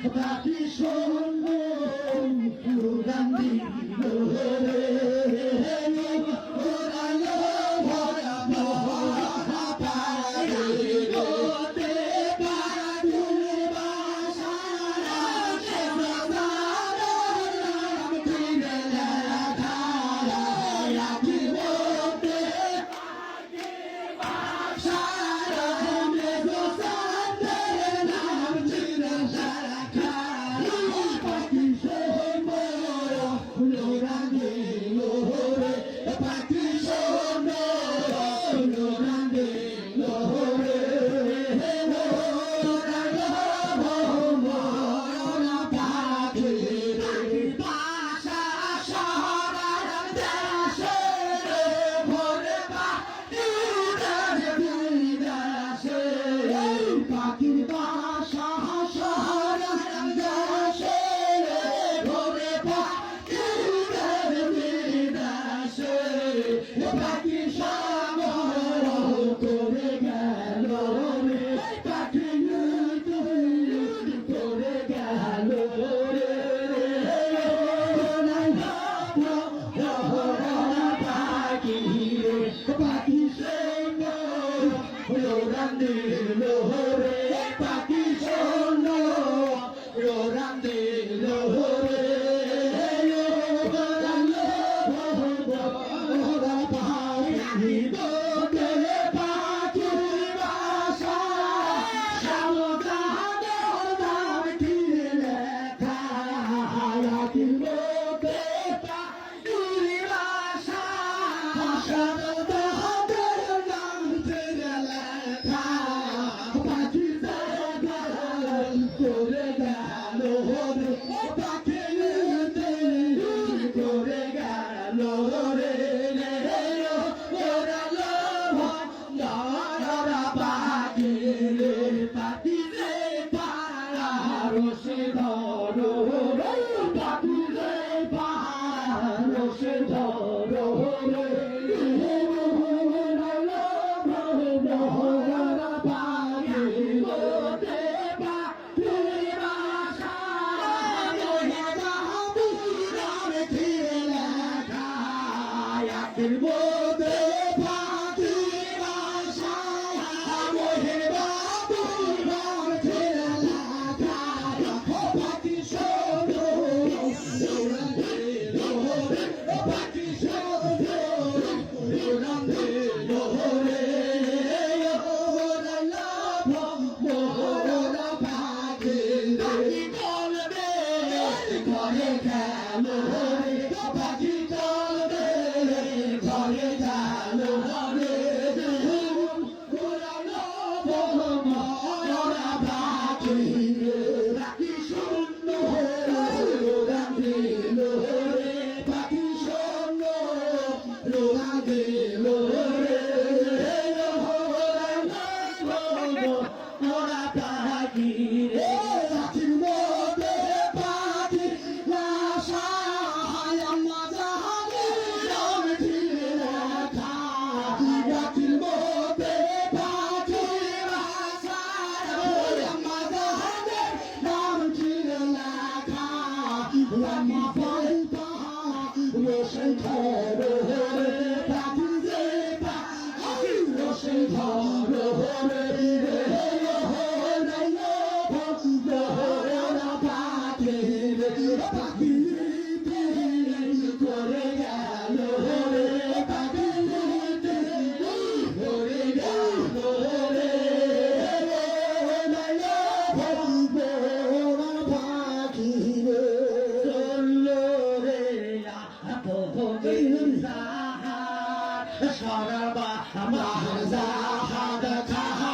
পাখি সুন্দর উড়ান দিল রে উড়ালো ভরা ভরা পারে গোতে বাদুর বাসারা সে বাজার নাম দিলে ধারা রাখিবতে বাসারা মে গোসাদের নাম দিলে ধারা পাখি সুন্দর উড়ান দিল রে পাখি সুন্দর উড়ান দিল রে উড়ালো ভরা পাখি ভাষা শহরের দেশে ভোরে বাদুরের বিদেশে পাখির বাসা শহরের দেশে ভোরে বাদুরের বিদেশে পাখি সাগর করে গেল রে পাখি করে গেল রে পাখি পাখি সুন্দর উড়ান দিল রে পাখি সুন্দর উড়ান দিল রে পাখি দোলে পাখির বাসা সাবধানের নাম কি লেখা রাখির লোকে পাখির বাসা সাবধানের নাম কি লেখা পাখি সাগর করে গেল রে পাখি করে গেল রে পাখি রে পারসে ধরো পাখি রে পারসে ধরো পাখি গোতে পাখির বাসা বাদুরের লেখা আখির গোতে পাখির বাসা মোহের বাদুরের লেখা পাখি সুন্দর উড়ান দিল রে পাখি সুন্দর উড়ান দিল রে উড়ালো ভরা পাখি চলবে ঘরে গেল রে পাখি চলবে ঘরে গেল রে উড়ালো ভরা পাখি পাখি সুন্দর উড়ান দিল রে পাখি সুন্দর উড়ান দিল রে ওরা পাখি রে রাখির মধ্যে পাখি লাশা আম্মা জাহানের নাম ছিলে লেখা রাখির মধ্যে পাখি লাশা আম্মা জাহানের নাম ছিলে লেখা আম্মা পাল্টা রোশন ধরো রে পাখি রে পাখি রোশন ধরো রে পাখি করে গেল রে পাখি করে গেল রে পাখি চললো রে সরবা মাহাজাহাদ খাহা